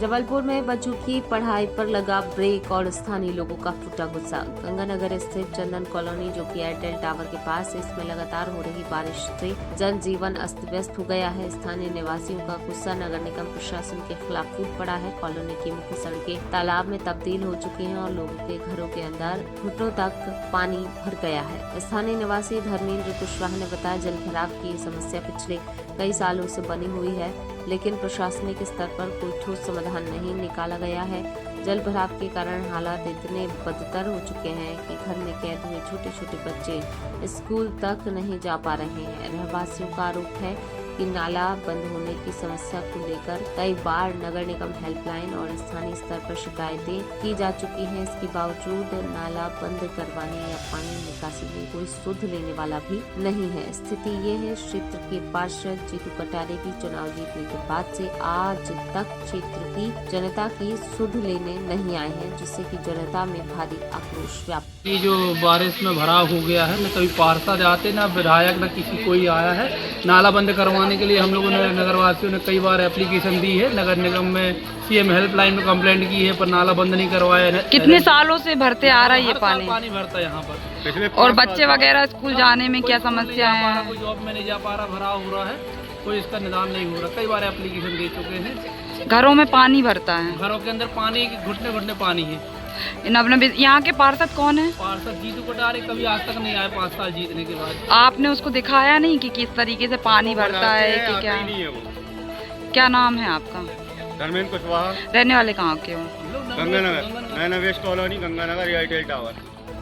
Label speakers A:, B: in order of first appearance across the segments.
A: जबलपुर में बच्चों की पढ़ाई पर लगा ब्रेक और स्थानीय लोगों का फूटा गुस्सा। गंगानगर स्थित चंदन कॉलोनी जो कि एयरटेल टावर के पास है, इसमें लगातार हो रही बारिश से जनजीवन अस्त व्यस्त हो गया है। स्थानीय निवासियों का गुस्सा नगर निगम प्रशासन के खिलाफ फूट पड़ा है। कॉलोनी की मुख्य सड़कें तालाब में तब्दील हो चुकी हैं और लोगों के घरों के अंदर घुटनों तक पानी भर गया है। स्थानीय निवासी धर्मेंद्र कुशवाहा ने बताया, जल भराव की समस्या पिछले कई सालों से बनी हुई है, लेकिन प्रशासनिक स्तर पर कोई ठोस समाधान नहीं निकाला गया है। जल भराव के कारण हालात इतने बदतर हो चुके हैं कि घर में कैद हुए छोटे छोटे बच्चे स्कूल तक नहीं जा पा रहे हैं। रहवासियों का आरोप है कि नाला बंद होने की समस्या को लेकर कई बार नगर निगम हेल्पलाइन और स्थानीय स्तर पर शिकायतें की जा चुकी हैं। इसके बावजूद नाला बंद करवाने या पानी निकासी में कोई सुध लेने वाला भी नहीं है। स्थिति ये है, क्षेत्र के पार्षद जीतू कटारे की चुनाव जीतने के बाद से आज तक क्षेत्र की जनता की सुध लेने नहीं आए हैं, जिससे कि जनता में भारी आक्रोश व्याप्त।
B: ये जो बारिश में भराव हो गया है, न कभी पार्षद आते, न विधायक, न किसी कोई आया है। नाला बंद करवाने के लिए हम लोगों ने नगरवासियों ने कई बार एप्लीकेशन दी है। नगर निगम में सीएम हेल्पलाइन में कंप्लेंट की है, पर नाला बंद नहीं करवाया है।
C: कितने सालों से भरते आ रहा है ये पानी
B: भरता है यहाँ पर।
C: और बच्चे वगैरह स्कूल जाने में क्या समस्या है?
B: कोई जॉब में नहीं जा पा रहा, भराव हो रहा है, कोई इसका निदान नहीं हो रहा। कई बार एप्लीकेशन दे चुके हैं।
C: घरों में पानी भरता है,
B: घरों के अंदर पानी, घुटने घुटने पानी है।
C: यहाँ के पार्षद कौन है?
B: पार्षद जीतू कटारे कभी आज तक नहीं आए 5 साल जीतने के बाद।
C: आपने उसको दिखाया नहीं कि किस तरीके से पानी भरता है कि क्या? क्या नाम है आपका?
D: धर्मेंद्र कुशवाहा।
C: रहने वाले कहाँ के हो?
D: Ganganagar, Naina west colony, Ganganagar, Airtel tower.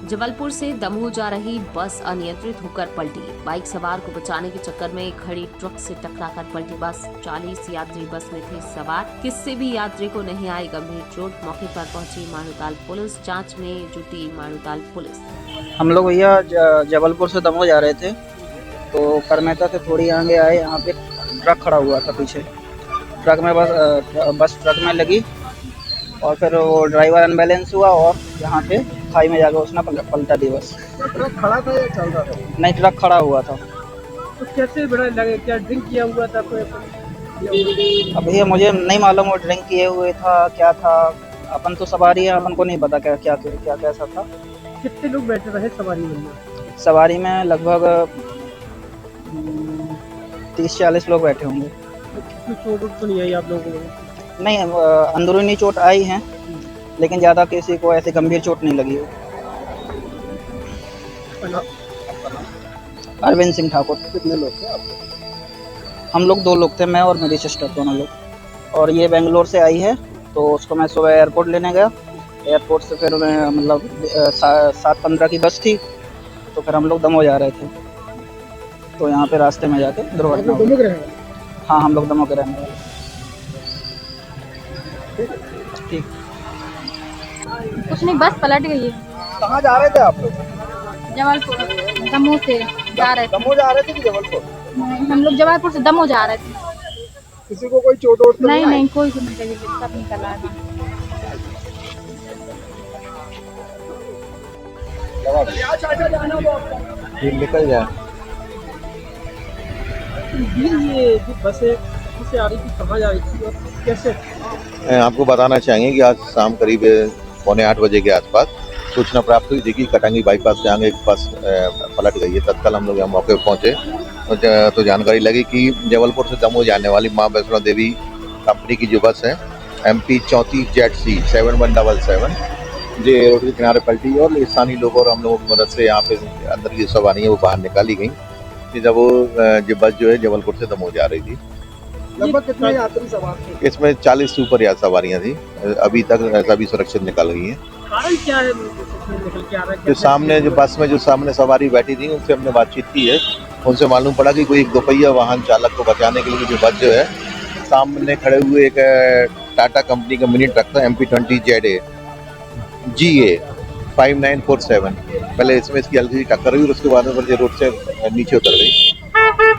A: Jabalpur से दमोह जा रही बस अनियंत्रित होकर पलटी। बाइक सवार को बचाने के चक्कर में खड़ी ट्रक से टकराकर पलटी बस। 40 यात्री बस में थे सवार, किसी भी यात्री को नहीं आई गंभीर चोट। मौके पर पहुंची माणूताल पुलिस, जांच में जुटी माणूताल पुलिस।
E: हम लोग भैया जबलपुर से दमोह जा रहे थे, तो करमेता से थोड़ी आगे आए, यहाँ पे ट्रक खड़ा हुआ था पीछे। ट्रक में बस ट्रक में लगी और फिर वो ड्राइवर अनबैलेंस हुआ और यहाँ पे खाई में जाकर उसने पलटा दी बस।
F: ट्रक खड़ा था या चल रहा था?
E: नहीं, ट्रक खड़ा हुआ था।
F: तो कैसे बड़ा लगे? क्या ड्रिंक किया हुआ था कोई?
E: अब भैया मुझे नहीं मालूम वो ड्रिंक किए हुए था क्या था। अपन तो सवारी है, अपन को नहीं पता क्या क्या क्या कैसा था।
F: कितने लोग बैठे रहे सवारी में?
E: सवारी में लगभग 30-40 लोग बैठे होंगे।
F: कितनी चोट तो नहीं आई आप लोगों को?
E: नहीं, अंदरूनी चोट आई है, लेकिन ज़्यादा किसी को ऐसे गंभीर चोट नहीं लगी है। अरविंद सिंह ठाकुर।
F: कितने लोग थे आप?
E: हम लोग 2 लोग थे, मैं और मेरी सिस्टर, दोनों लोग। और ये बेंगलोर से आई है, तो उसको मैं सुबह एयरपोर्ट लेने गया। एयरपोर्ट से फिर मैं मतलब 7:15 की बस थी, तो फिर हम लोग दमोह जा रहे थे, तो यहाँ पे रास्ते में जाके दुर्घटना हो गई। हाँ, हम लोग दमोह के रहने वाले। ठीक।
G: कुछ नहीं, बस पलट गई है।
F: कहाँ जा रहे थे आप लोग?
G: जबलपुर, दमोह से जा रहे थे।
F: दमोह जा रहे थे कि जबलपुर?
G: हम लोग जबलपुर से दमोह जा रहे थे।
F: किसी को कोई चोट वोट तो
G: नहीं नहीं, कोई नहीं लगी, सब निकल आया।
D: निकल जाए।
F: ये जो बसें से आ रही थी, कहाँ जा रही थी और कैसे?
H: आपको बताना चाहेंगे कि आज शाम करीब 7:45 बजे के आसपास सूचना प्राप्त हुई थी कि कटंगी बाईपास से आगे एक बस पलट गई है। तत्काल हम लोग यहाँ मौके पर पहुँचे तो जानकारी लगी कि जबलपुर से दमोह जाने वाली माँ वैष्णो देवी कंपनी की जो बस है MP 34ZC 7177 जो रोड के किनारे पलटी और स्थानीय लोगों और हम लोगों की मदद से यहाँ पे अंदर की सवारी है वो बाहर निकाली गई। जब वो जो बस जो है जबलपुर से दमोह जा रही थी।
F: लगभग कितने यात्री सवार थे?
H: इसमें 40 से ऊपर सवारियाँ थी। अभी तक सभी सुरक्षित निकल गई हैं।
F: कारण क्या है निकल के आ रहा है?
H: जो सामने जो बस में जो सामने सवारी बैठी थी उनसे हमने बातचीत की है। उनसे मालूम पड़ा कि कोई एक दोपहिया वाहन चालक को बचाने के लिए जो बस जो है सामने खड़े हुए एक टाटा कंपनी का मिनी ट्रक था MP 20ZA GA 5947। पहले इसमें इसकी हल्की सी टक्कर हुई और उसके बाद में रोड से नीचे उतर गई।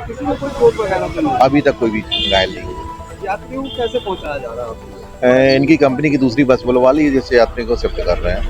F: किसी को कोई चोट वगैरह तो नहीं?
H: अभी तक कोई भी घायल नहीं हुआ।
F: यात्रियों को कैसे पहुँचाया जा रहा है?
H: इनकी कंपनी की दूसरी बस बुलवा ली है, जिससे यात्री को शिफ्ट कर रहे हैं।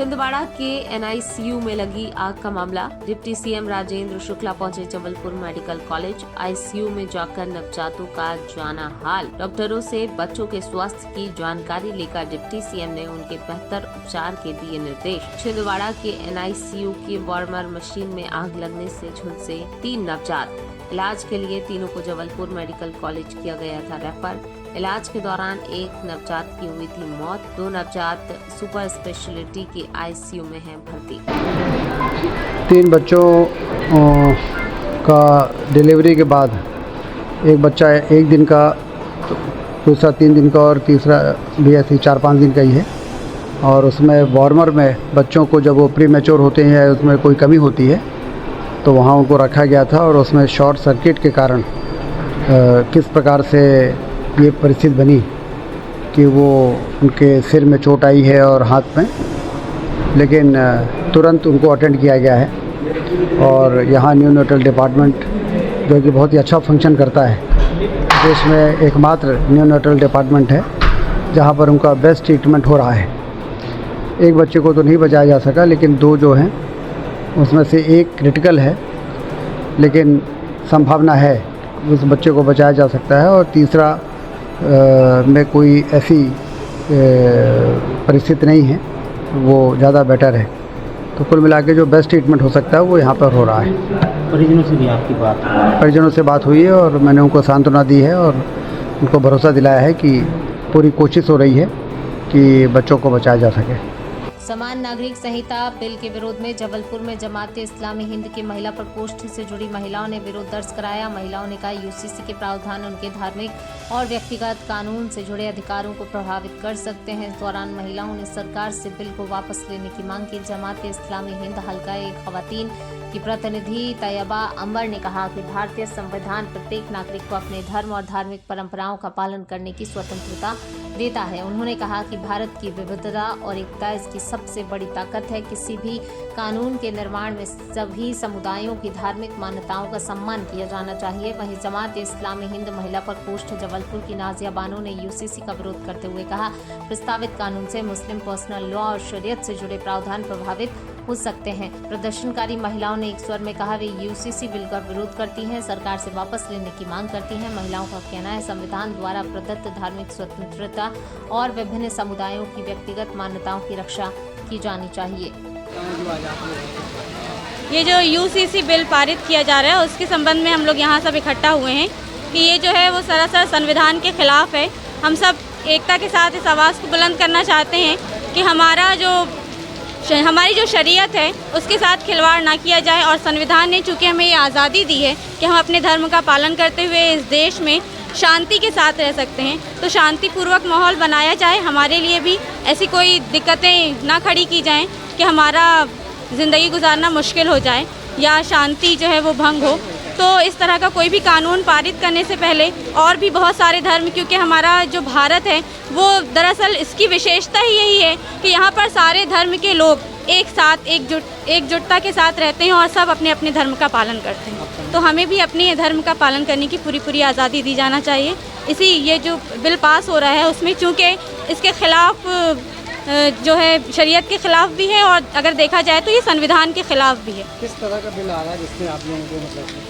A: छिंदवाड़ा के NICU में लगी आग का मामला। डिप्टी CM राजेंद्र शुक्ला पहुंचे जबलपुर मेडिकल कॉलेज। ICU में जाकर नवजातों का जाना हाल। डॉक्टरों से बच्चों के स्वास्थ्य की जानकारी लेकर डिप्टी CM ने उनके बेहतर उपचार के दिए निर्देश। छिंदवाड़ा के NICU की वार्मर मशीन में आग लगने से झुलसे 3 नवजात। इलाज के लिए तीनों को जबलपुर मेडिकल कॉलेज किया गया था रेफर। इलाज के दौरान एक नवजात की हुई थी मौत। 2 नवजात सुपर स्पेशलिटी के ICU में हैं भर्ती।
I: 3 बच्चों का डिलीवरी के बाद एक बच्चा 1 दिन का, दूसरा 3 दिन का और तीसरा भी ऐसे 4-5 दिन का ही है। और उसमें वार्मर में बच्चों को जब वो प्री मैच्योर होते हैं उसमें कोई कमी होती है तो वहाँ उनको रखा गया था। और उसमें शॉर्ट सर्किट के कारण किस प्रकार से ये परिस्थिति बनी कि वो उनके सिर में चोट आई है और हाथ में, लेकिन तुरंत उनको अटेंड किया गया है। और यहाँ न्यूनेटल डिपार्टमेंट जो कि बहुत ही अच्छा फंक्शन करता है, देश में एकमात्र न्यूनेटल डिपार्टमेंट है जहाँ पर उनका बेस्ट ट्रीटमेंट हो रहा है। एक बच्चे को तो नहीं बचाया जा सका, लेकिन 2 जो हैं उसमें से एक क्रिटिकल है, लेकिन संभावना है उस बच्चे को बचाया जा सकता है। और तीसरा में कोई ऐसी परिस्थिति नहीं है, वो ज़्यादा बेटर है। तो कुल मिला के जो बेस्ट ट्रीटमेंट हो सकता है वो यहाँ पर हो रहा है।
F: परिजनों से भी आपकी बात?
I: परिजनों से बात हुई है और मैंने उनको सांत्वना दी है और उनको भरोसा दिलाया है कि पूरी कोशिश हो रही है कि बच्चों को बचाया जा सके।
A: समान नागरिक संहिता बिल के विरोध में जबलपुर में जमाते इस्लामी हिंद की महिला प्रकोष्ठ से जुड़ी महिलाओं ने विरोध दर्ज कराया। महिलाओं ने कहा UCC के प्रावधान उनके धार्मिक और व्यक्तिगत कानून से जुड़े अधिकारों को प्रभावित कर सकते हैं। इस दौरान महिलाओं ने सरकार से बिल को वापस लेने की मांग की। जमाते इस्लामी हिंद हल्का एक खवातीन की प्रतिनिधि तैयबा अंबर ने कहा कि भारतीय संविधान प्रत्येक नागरिक को अपने धर्म और धार्मिक परंपराओं का पालन करने की स्वतंत्रता देता है। उन्होंने कहा कि भारत की विविधता और एकता इसकी सबसे बड़ी ताकत है। किसी भी कानून के निर्माण में सभी समुदायों की धार्मिक मान्यताओं का सम्मान किया जाना चाहिए। वहीं जमात इस्लामी हिंद महिला प्रकोष्ठ जबलपुर की नाजिया बानो ने UCC का विरोध करते हुए कहा, प्रस्तावित कानून से मुस्लिम पर्सनल लॉ और शरीयत से जुड़े प्रावधान प्रभावित हो सकते हैं। प्रदर्शनकारी महिलाओं ने एक स्वर में कहा वे UCC बिल का विरोध करती हैं, सरकार से वापस लेने की मांग करती हैं। महिलाओं का कहना है संविधान द्वारा प्रदत्त धार्मिक स्वतंत्रता और विभिन्न समुदायों की व्यक्तिगत मान्यताओं की रक्षा की जानी चाहिए।
G: ये जो UCC बिल पारित किया जा रहा है उसके संबंध में हम लोग यहाँ सब इकट्ठा हुए हैं कि ये जो है वो सरासर संविधान के खिलाफ है। हम सब एकता के साथ इस आवाज़ को बुलंद करना चाहते हैं कि हमारी जो शरीयत है उसके साथ खिलवाड़ ना किया जाए। और संविधान ने चूँकि हमें ये आज़ादी दी है कि हम अपने धर्म का पालन करते हुए इस देश में शांति के साथ रह सकते हैं, तो शांतिपूर्वक माहौल बनाया जाए। हमारे लिए भी ऐसी कोई दिक्कतें ना खड़ी की जाएं कि हमारा ज़िंदगी गुजारना मुश्किल हो जाए या शांति जो है वो भंग हो। तो इस तरह का कोई भी कानून पारित करने से पहले और भी बहुत सारे धर्म, क्योंकि हमारा जो भारत है वो दरअसल इसकी विशेषता ही यही है कि यहाँ पर सारे धर्म के लोग एक साथ एकजुटता के साथ रहते हैं और सब अपने अपने धर्म का पालन करते हैं। तो हमें भी अपने धर्म का पालन करने की पूरी आज़ादी दी जाना चाहिए। ये जो बिल पास हो रहा है उसमें चूँकि इसके खिलाफ जो है शरीयत के खिलाफ भी है और अगर देखा जाए तो ये संविधान के खिलाफ भी है।
I: किस तरह का बिल आ रहा है जिसमें आप लोगों को मतलब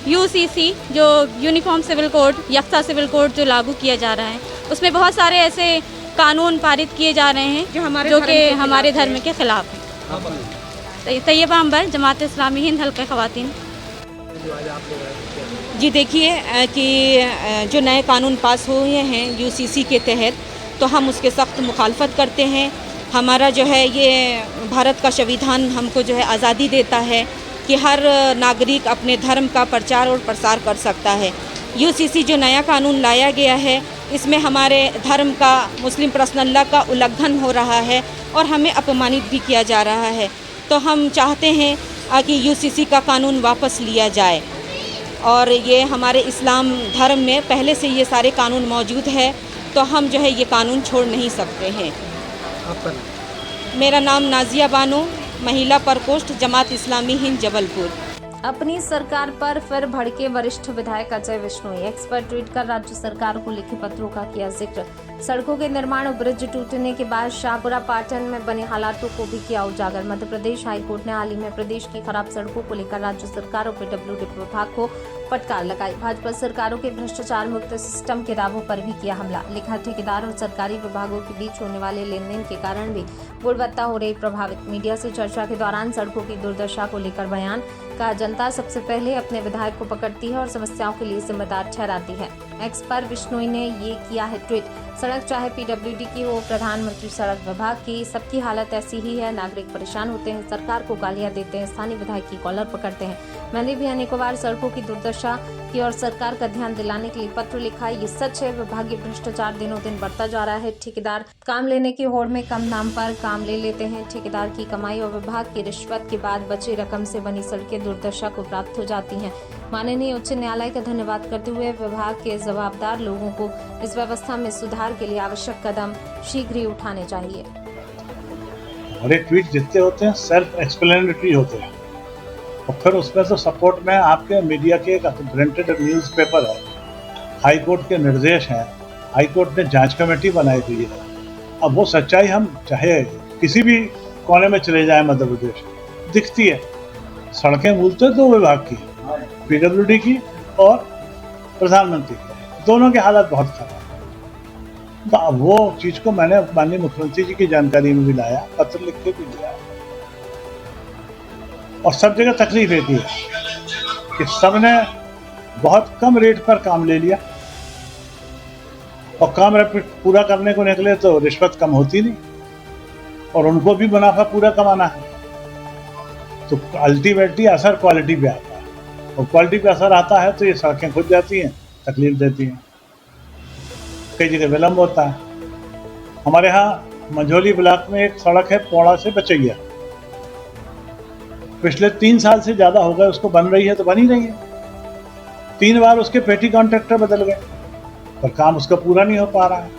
G: UCC जो यूनिफॉर्म सिविल कोड, यकसा सिविल कोड जो लागू किया जा रहा है उसमें बहुत सारे ऐसे कानून पारित किए जा रहे हैं जो कि हमारे धर्म के खिलाफ है। तैयबा अंबर, जमात इस्लामी हिंद हल्का खवातीन।
J: जी देखिए कि जो नए कानून पास हुए हैं UCC के तहत, तो हम उसके सख्त मुखालफत करते हैं। हमारा जो है ये भारत का संविधान हमको जो है आज़ादी देता है कि हर नागरिक अपने धर्म का प्रचार और प्रसार कर सकता है। UCC जो नया कानून लाया गया है इसमें हमारे धर्म का, मुस्लिम पर्सनल लॉ का उल्लंघन हो रहा है और हमें अपमानित भी किया जा रहा है। तो हम चाहते हैं कि UCC का कानून वापस लिया जाए। और ये हमारे इस्लाम धर्म में पहले से ये सारे कानून मौजूद है, तो हम जो है ये कानून छोड़ नहीं सकते हैं। मेरा नाम नाजिया बानो, महिला प्रकोष्ठ, जमात इस्लामी हिंद जबलपुर।
A: अपनी सरकार पर फिर भड़के वरिष्ठ विधायक अजय विश्नोई। एक्स पर ट्वीट कर राज्य सरकार को लिखे पत्रों का किया जिक्र। सड़कों के निर्माण और ब्रिज टूटने के बाद शाहपुरा पाटन में बने हालातों को भी किया उजागर। मध्य प्रदेश हाईकोर्ट ने हाल ही में प्रदेश की खराब सड़कों को लेकर राज्य सरकार और पीडब्ल्यूडी विभाग को फटकार लगाई। भाजपा सरकारों के भ्रष्टाचार मुक्त सिस्टम के दावों पर भी किया हमला। लिखा ठेकेदार और सरकारी विभागों के बीच होने वाले लेन देन के कारण भी गुणवत्ता हो रही प्रभावित। मीडिया से चर्चा के दौरान सड़कों की दुर्दशा को लेकर बयान। कहा, जनता सबसे पहले अपने विधायक को पकड़ती है और समस्याओं के लिए जिम्मेदार ठहराती है। एक्स पर बिश्नोई ने ये किया है ट्वीट। सड़क चाहे पीडब्ल्यूडी की हो, प्रधानमंत्री सड़क विभाग की, सबकी हालत ऐसी ही है। नागरिक परेशान होते हैं, सरकार को गालियां देते हैं, स्थानीय विधायक की कॉलर पकड़ते हैं। मैंने भी अनेकों बार सड़कों की दुर्दशा की और सरकार का ध्यान दिलाने के लिए पत्र लिखा है। ये सच है, विभागीय भ्रष्टाचार दिनों दिन बढ़ता जा रहा है। ठेकेदार काम लेने की होड़ में कम दाम पर काम ले लेते हैं। ठेकेदार की कमाई और विभाग की रिश्वत के बाद बची रकम से बनी सड़कें दुर्दशा को प्राप्त हो जाती हैं। माननीय उच्च न्यायालय का धन्यवाद करते हुए विभाग के जवाबदार लोगों को इस व्यवस्था में सुधार के लिए आवश्यक कदम शीघ्र ही उठाने चाहिए।
K: हमारे ट्वीट जितने होते हैं सेल्फ एक्सप्लेनेटरी होते हैं और फिर उसमें तो सपोर्ट में आपके मीडिया के एक प्रिंटेड न्यूज़पेपर है, हाई कोर्ट के निर्देश हैं, हाई कोर्ट ने जांच कमेटी बनाई हुई है। अब वो सच्चाई हम चाहे किसी भी कोने में चले जाए मध्य प्रदेश दिखती है। सड़कें मूलतः दो विभाग की, पीडब्ल्यूडी की और प्रधानमंत्री की, दोनों की हालत बहुत खराब है। तो अब वो चीज़ को मैंने माननीय मुख्यमंत्री जी की जानकारी में भी लाया, पत्र लिख के भी दिया और सब जगह तकलीफ एक ही है कि सबने बहुत कम रेट पर काम ले लिया और काम पूरा करने को निकले तो रिश्वत कम होती नहीं और उनको भी मुनाफा पूरा कमाना है। तो अल्टीमेटली असर क्वालिटी पे आता है और क्वालिटी पे असर आता है तो ये सड़कें खुद जाती हैं, तकलीफ देती हैं, कई जगह विलम्ब होता है। हमारे यहाँ मंझोली ब्लॉक में एक सड़क है पौड़ा से बचैया, पिछले 3 साल से ज़्यादा हो गए उसको बन रही है, तो बन ही रही है। 3 बार उसके पेटी कॉन्ट्रैक्टर बदल गए पर काम उसका पूरा नहीं हो पा रहा है।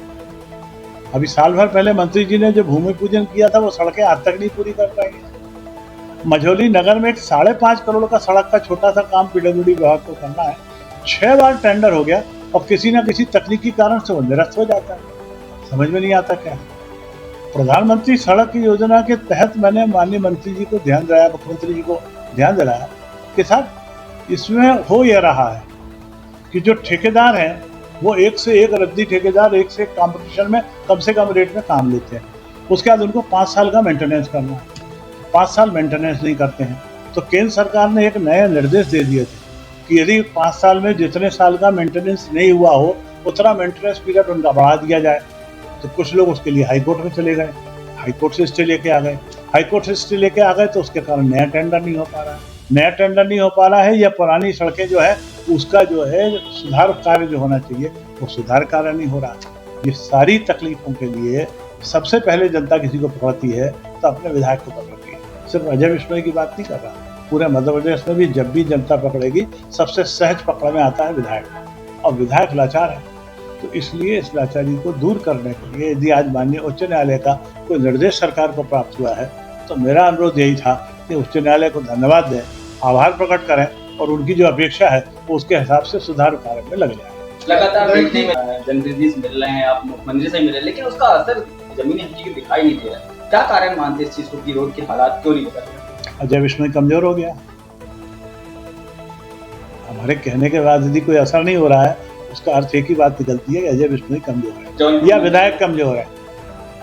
K: अभी साल भर पहले मंत्री जी ने जो भूमि पूजन किया था वो सड़कें आज तक नहीं पूरी कर पाई। मझौली नगर में एक 5.5 करोड़ का सड़क का छोटा सा काम पीडब्ल्यूडी विभाग को करना है, 6 बार टेंडर हो गया और किसी न किसी तकनीकी कारण से वो निरस्त हो जाता है। समझ में नहीं आता क्या। प्रधानमंत्री सड़क योजना के तहत मैंने माननीय मंत्री जी को ध्यान दिलाया, मुख्यमंत्री जी को ध्यान दिलाया कि साहब इसमें हो यह रहा है कि जो ठेकेदार हैं वो एक से एक रद्दी ठेकेदार एक से एक कंपटीशन में कम से कम रेट में काम लेते हैं। उसके बाद उनको 5 साल का मेंटेनेंस करना है, 5 साल मेंटेनेंस नहीं करते हैं। तो केंद्र सरकार ने एक नया निर्देश दे दिए थे कि यदि 5 साल में जितने साल का मेंटेनेंस नहीं हुआ हो उतना मेंटेनेंस पीरियड उनका बढ़ा दिया जाए। तो कुछ लोग उसके लिए हाई कोर्ट में चले गए, हाई कोर्ट से स्टे लेके आ गए, हाई कोर्ट से स्टे लेके आ गए तो उसके कारण नया टेंडर नहीं हो पा रहा है। नया टेंडर नहीं हो पा रहा है या पुरानी सड़कें जो है उसका जो है सुधार कार्य जो होना चाहिए वो सुधार कार्य नहीं हो रहा। ये सारी तकलीफों के लिए सबसे पहले जनता किसी को पकड़ती है तो अपने विधायक को पकड़ती है। सिर्फ अजय बिश्नोई की बात नहीं कर रहा, पूरे मध्य प्रदेश में भी जब भी जनता पकड़ेगी सबसे सहज पकड़ में आता है विधायक और विधायक लाचार है। तो इसलिए इस लाचारी को दूर करने के लिए यदि आज माननीय उच्च न्यायालय का कोई निर्देश सरकार को प्राप्त हुआ है तो मेरा अनुरोध यही था कि उच्च न्यायालय को धन्यवाद दें, आभार प्रकट करें और उनकी जो अपेक्षा है वो उसके हिसाब से सुधार कार्य में लग जाए।
L: लगातार देखने में जनप्रतिनिधि मिल रहे हैं, आप मुख्यमंत्री से मिल रहे हैं, लेकिन उसका असर जमीनी हकीकत दिखाई नहीं दे रहा है। क्या कारण मानते हैं इस चीज को कि रोड के हालात क्यों नहीं बदल रहे?
K: अजय बिश्नोई कमजोर हो गया। हमारे कहने के बाद यदि कोई असर नहीं हो रहा है उसका अर्थ एक ही बात निकलती है कि अजय बिश्नोई कमजोर है या विधायक कमजोर है।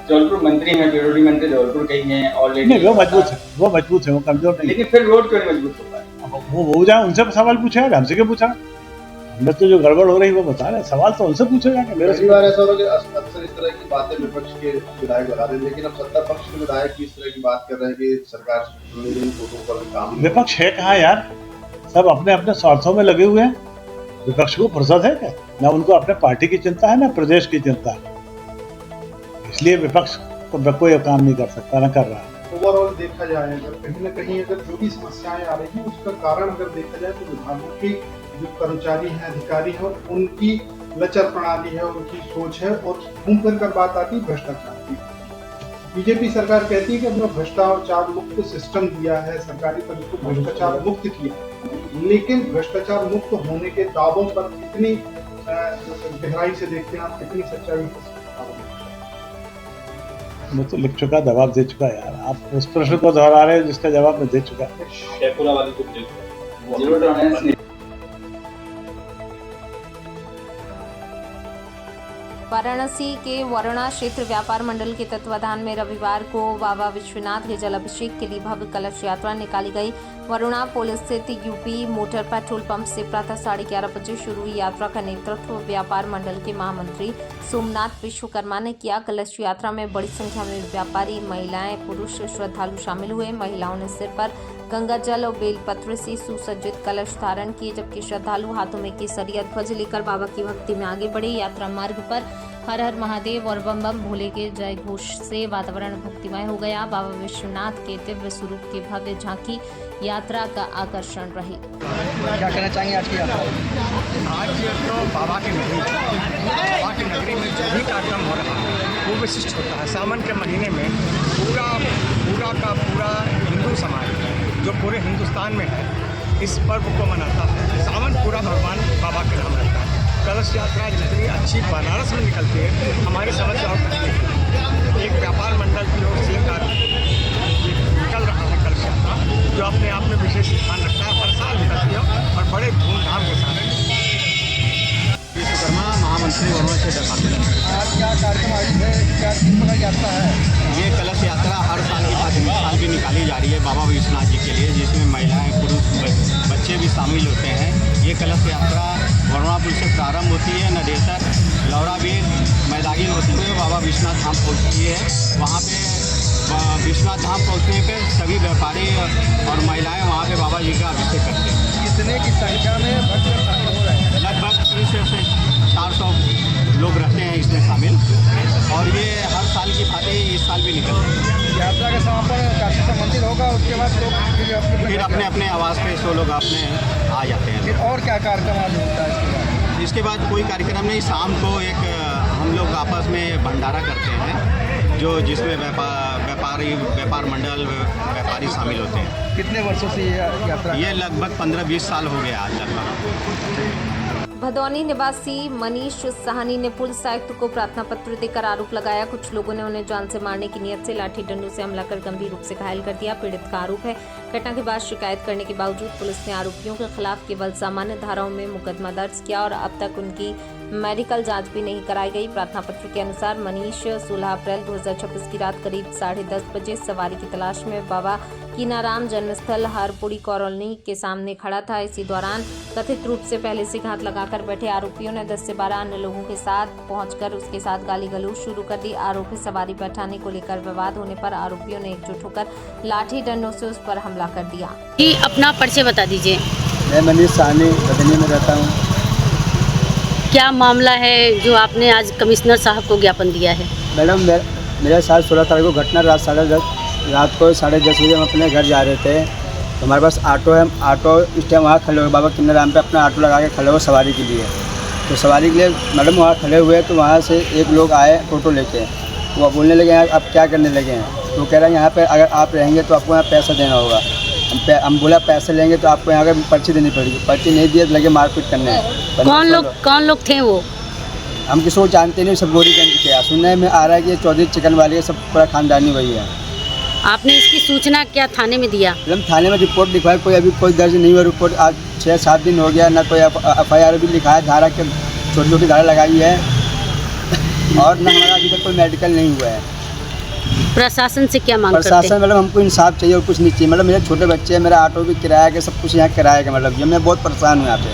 L: जबलपुर मंत्री हैं, पीडब्ल्यूडी मंत्री जबलपुर के ही हैं ऑलरेडी।
K: नहीं, वो मजबूत है, वो मजबूत है, वो कमजोर नहीं।
L: लेकिन फिर रोड क्यों नहीं मजबूत हो पाया?
K: वो जाए उनसे सवाल पूछेगा, हमसे क्यों पूछा? हमने तो जो गड़बड़ हो रही है वो बता रहे हैं, सवाल तो उनसे पूछे जाएंगे। मेरे से
M: बार ऐसा हो कि अक्सर इस तरह की बातें विपक्ष के विधायक बता रहे हैं, लेकिन अब सत्ता पक्ष के विधायक की इस तरह की बात कर रहे हैं कि सरकार फोटो पर काम।
K: विपक्ष है कहाँ यार, सब अपने अपने स्वार्थों में लगे हुए हैं। विपक्ष को फुर्सत है क्या? ना उनको अपने पार्टी की चिंता है ना प्रदेश की चिंता है, इसलिए विपक्ष कोई काम नहीं कर सकता, ना कर रहा है।
M: ओवरऑल देखा जाए अगर कहीं न कहीं अगर जो भी समस्याएं आ रही है उसका कारण अगर देखा जाए तो विभागों के जो कर्मचारी हैं, अधिकारी हैं, उनकी लचर प्रणाली है, उनकी सोच है और घूम फिर कर बात आती है भ्रष्टाचार की। बीजेपी सरकार कहती है कि हमने भ्रष्टाचार मुक्त सिस्टम दिया है, सरकारी पद को भ्रष्टाचार मुक्त किया, लेकिन भ्रष्टाचार मुक्त होने के दावों पर कितनी गहराई से देखते हैं आप, कितनी सच्चाई है?
K: मैं तो लिख चुका, जवाब दे चुका यार। आप उस प्रश्न को दोहरा रहे हैं जिसका जवाब मैं दे चुका।
L: शेखपुरा वाली को जीरो टॉलरेंस।
A: वाराणसी के वरुणा क्षेत्र व्यापार मंडल के तत्वाधान में रविवार को बाबा विश्वनाथ के जलाभिषेक के लिए भव्य कलश यात्रा निकाली गई। वरुणा पुल स्थित यूपी मोटर पेट्रोल पंप से प्रातः 11:30 बजे शुरू हुई यात्रा का नेतृत्व व्यापार मंडल के महामंत्री सोमनाथ विश्वकर्मा ने किया। कलश यात्रा में बड़ी संख्या में व्यापारी, महिलाएं, पुरुष श्रद्धालु शामिल हुए। महिलाओं ने सिर पर गंगा जल और बेलपत्र से सुसज्जित कलश धारण किए, जबकि श्रद्धालु हाथों में केसरिया ध्वज लेकर बाबा की भक्ति में आगे बढ़े। यात्रा मार्ग पर हर हर महादेव और बम बम भोले के जय घोष से वातावरण भक्तिमय हो गया। बाबा विश्वनाथ के दिव्य स्वरूप की भव्य झांकी यात्रा का आकर्षण रही।
I: क्या कहना चाहेंगे आज की यात्रा?
N: आज तो बाबा की नगरी में जो भी कार्यक्रम हो रहा है वो विशिष्ट होता है। सावन के महीने में पूरा हिंदू समाज जो पूरे हिंदुस्तान में है इस पर्व को मनाता है। सावन पूरा भगवान बाबा के नाम रहता है। कलश यात्रा जितनी अच्छी बनारस में निकलती है, हमारी समझ एक व्यापार मंडल की ओर से निकल रहा है कलश यात्रा, जो अपने आप में विशेष स्थान रखता है। हर साल निकलती है और बड़े धूमधाम के साथ। विश्वकर्मा महामंत्री वरुणा क्षेत्र
I: आज क्या कार्यक्रम आयोजित है? क्या किस प्रकार की यात्रा है?
N: ये कलश यात्रा हर साल की बात साल की निकाली जा रही है बाबा विश्वनाथ जी के लिए, जिसमें महिलाएं, पुरुष, बच्चे भी शामिल होते हैं। ये कलश यात्रा वरुणापुर से प्रारंभ होती है, नदेसर, लौराबीर, मैदागिन होते हुए बाबा विश्वनाथ धाम पहुँचती है। वहाँ पे विश्वनाथ धाम पहुँचने पर सभी व्यापारी और महिलाएं वहाँ पे बाबा जी का अभिषेक करते हैं।
I: कितने की संख्या में भक्त शामिल हो रहे हैं?
N: लगभग 300 से 400 लोग रहते हैं इसमें शामिल, और ये हर साल की भांति इस साल भी निकल रहे हैं।
I: यात्रा के समापन काशी मंदिर होगा, उसके बाद लोग
N: फिर अपने अपने आवास पे 100 लोग अपने आ जाते हैं।
I: फिर और क्या कार्यक्रम आज होता है?
N: इसके बाद कोई कार्यक्रम नहीं। शाम को एक हम लोग आपस में भंडारा करते हैं, जो जिसमें व्यापार मंडल व्यापारी शामिल होते हैं।
I: कितने वर्षों से ये यात्रा?
N: ये लगभग 15-20 साल हो गया आज लगभग।
A: भदौनी निवासी मनीष साहनी ने पुलिस आयुक्त को प्रार्थना पत्र देकर आरोप लगाया। कुछ लोगों ने उन्हें जान से मारने की नियत से लाठी डंडों से हमला कर गंभीर रूप से घायल कर दिया। पीड़ित का आरोप है, घटना के बाद शिकायत करने के बावजूद पुलिस ने आरोपियों के खिलाफ केवल सामान्य धाराओं में मुकदमा दर्ज किया और अब तक उनकी मेडिकल जांच भी नहीं कराई गई। प्रार्थना पत्र के अनुसार मनीष 16 अप्रैल 2026 की रात करीब 10:30 बजे सवारी की तलाश में बाबा कीनाराम जन्मस्थल हरपुड़ी कॉलोनी के सामने खड़ा था। इसी दौरान कथित रूप से पहले से घात लगाकर बैठे आरोपियों ने 10 से 12 अन्य लोगों के साथ पहुंचकर उसके साथ गाली गलौज शुरू कर दी। आरोपी सवारी बैठाने को लेकर विवाद होने पर आरोपियों ने एकजुट होकर लाठी डंडों से उस पर हमला कर दिया।
O: जी अपना परिचय बता दीजिए।
I: मैं मनीष साहनी बदनी में रहता हूँ।
O: क्या मामला है जो आपने आज कमिश्नर साहब को ज्ञापन दिया है?
I: मैडम मेरे साथ 16 तारीख को घटना रात को 10:30 बजे हम अपने घर जा रहे थे, तो हमारे पास ऑटो है। ऑटो इस टाइम वहाँ खड़े हुए बाबा कीनाराम पे अपना ऑटो लगा के खड़े हुए सवारी के लिए। तो सवारी के लिए मैडम वहाँ खड़े हुए, तो वहाँ से एक लोग आए ऑटो लेके। वो बोलने लगे हैं आप क्या करने लगे हैं? तो कह रहे हैं यहाँ पे अगर आप रहेंगे तो आपको यहाँ पैसा देना होगा। हम बोला पैसे लेंगे तो आपको यहाँ पर पर्ची देनी पड़ेगी। पर्ची नहीं दिए तो लगे मारपीट करने।
O: कौन लोग थे वो?
I: हम किसी को जानते नहीं, सब गोरीगंज के। सुनने में आ रहा है कि चौधरी चिकन वाले सब पूरा खानदानी वही है।
O: आपने इसकी सूचना क्या थाने में दिया?
I: हम थाने में रिपोर्ट लिखवाई, कोई अभी कोई दर्ज नहीं हुआ रिपोर्ट। आज 6-7 दिन हो गया, ना कोई FIR भी लिखा है, धारा के छोटी छोटी धारा लगाई है और ना हमारा अभी तक कोई मेडिकल नहीं हुआ है।
O: प्रशासन से क्या मांग करते हैं?
I: प्रशासन मतलब हमको इंसाफ चाहिए और कुछ नहीं चाहिए। मतलब मेरे छोटे बच्चे हैं, मेरा ऑटो भी किराया के, सब कुछ यहाँ किराया का। मतलब ये मैं बहुत परेशान हूँ यहाँ पे।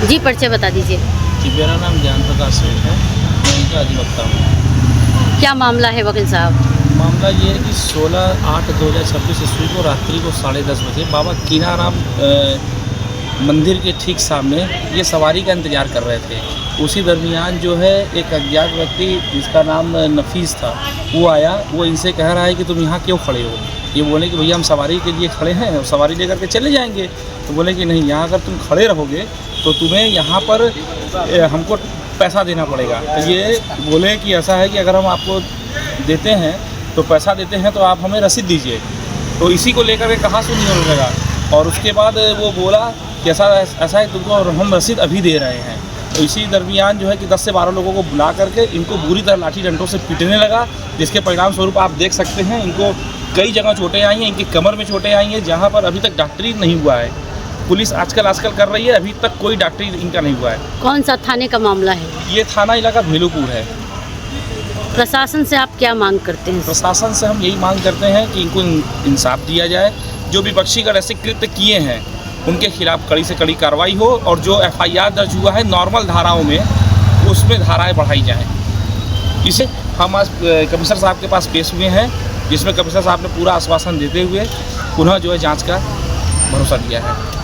O: जी परिचय बता दीजिए।
P: जी मेरा नाम ज्ञान प्रकाश सेठ है, मैं इनका अधिवक्ता हूँ।
O: क्या मामला है वकील साहब?
P: मामला ये है कि 16/8/2026 ईस्वी को रात्रि को 10:30 बजे बाबा कीनाराम मंदिर के ठीक सामने ये सवारी का इंतज़ार कर रहे थे। उसी दरमियान जो है एक अज्ञात व्यक्ति जिसका नाम नफीस था वो आया। वो इनसे कह रहा है कि तुम यहाँ क्यों खड़े हो? ये बोले कि भैया हम सवारी के लिए खड़े हैं, सवारी लेकर के चले जाएंगे। तो बोले कि नहीं, यहाँ अगर तुम खड़े रहोगे तो तुम्हें यहाँ पर हमको पैसा देना पड़ेगा। तो ये बोले कि ऐसा है कि अगर हम आपको देते हैं तो पैसा देते हैं तो आप हमें रसीद दीजिए। तो इसी को लेकर के कहाँ सुनी होने लगा। और उसके बाद वो बोला कि ऐसा है तुमको हम रसीद अभी दे रहे हैं। तो इसी दरमियान जो है कि 10 से 12 लोगों को बुला करके इनको बुरी तरह लाठी डंडों से पीटने लगा, जिसके परिणाम स्वरूप आप देख सकते हैं इनको कई जगह चोटें आई हैं, इनकी कमर में चोटें आई हैं, जहाँ पर अभी तक डॉक्टरी नहीं हुआ है। पुलिस आजकल कर रही है, अभी तक कोई डॉक्टरी इनका नहीं हुआ है।
O: कौन सा थाने का मामला है?
P: ये थाना इलाका भेलूपुर है।
O: प्रशासन से आप क्या मांग करते हैं?
P: प्रशासन से हम यही मांग करते हैं कि इनको इंसाफ दिया जाए। जो विपक्षीगण ऐसे कृत्य किए हैं उनके खिलाफ कड़ी से कड़ी कार्रवाई हो, और जो FIR दर्ज हुआ है नॉर्मल धाराओं में, उसमें धाराएं बढ़ाई जाएं। इसे हम आज कमिश्नर साहब के पास पेश हुए हैं, जिसमें कमिश्नर साहब ने पूरा आश्वासन देते हुए पुनः जो है जांच का भरोसा दिया है।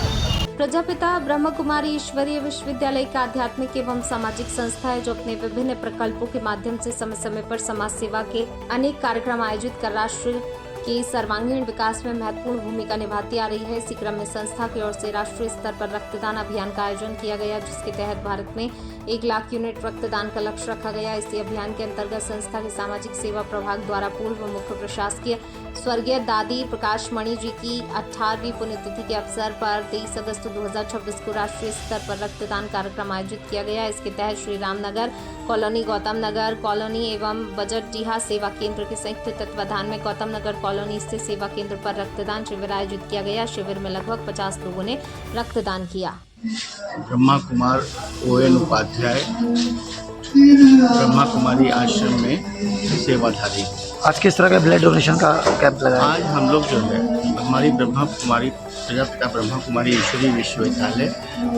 A: प्रजापिता ब्रह्म कुमारी ईश्वरीय विश्वविद्यालय एक आध्यात्मिक एवं सामाजिक संस्था है जो अपने विभिन्न प्रकल्पों के माध्यम से समय समय पर समाज सेवा के अनेक कार्यक्रम आयोजित कर राष्ट्र के सर्वांगीण विकास में महत्वपूर्ण भूमिका निभाती आ रही है। इसी क्रम में संस्था की ओर से राष्ट्रीय स्तर पर रक्तदान अभियान का आयोजन किया गया, जिसके तहत भारत में 1 लाख यूनिट रक्तदान का लक्ष्य रखा गया। इसी अभियान के अंतर्गत संस्था के सामाजिक सेवा प्रभाग द्वारा पूर्व मुख्य प्रशासकीय स्वर्गीय दादी प्रकाश मणि जी की 18वीं पुण्यतिथि के अवसर पर 23 अगस्त 2026 को राष्ट्रीय स्तर पर रक्तदान कार्यक्रम आयोजित किया गया। इसके तहत श्री रामनगर कॉलोनी, गौतम नगर कॉलोनी एवं बजट डीहा सेवा केंद्र के संयुक्त तत्वाधान में गौतम नगर कॉलोनी स्थित सेवा केंद्र पर रक्तदान शिविर आयोजित किया गया। शिविर में लगभग 50 लोगों ने रक्तदान किया।
Q: ब्रह्मा कुमार ON उपाध्याय ब्रह्मा कुमारी आश्रम में सेवाधारी।
I: आज किस तरह का ब्लड डोनेशन का कैंप लगाया?
Q: आज हम लोग जो है हमारी ब्रह्मा कुमारी प्रजापिता ब्रह्मा कुमारी ईश्वरीय विश्वविद्यालय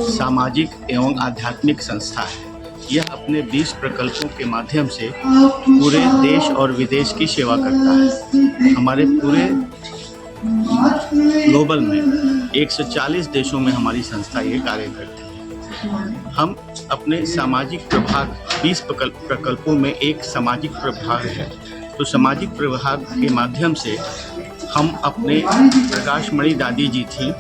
Q: सामाजिक एवं आध्यात्मिक संस्था है। यह अपने 20 प्रकल्पों के माध्यम से पूरे देश और विदेश की सेवा करता है। हमारे पूरे ग्लोबल में 140 देशों में हमारी संस्था ये कार्य करती है। हम अपने सामाजिक प्रभाग 20 प्रकल्पों में एक सामाजिक प्रभाग है, तो सामाजिक प्रभाग के माध्यम से हम अपने प्रकाश मणि दादी जी थी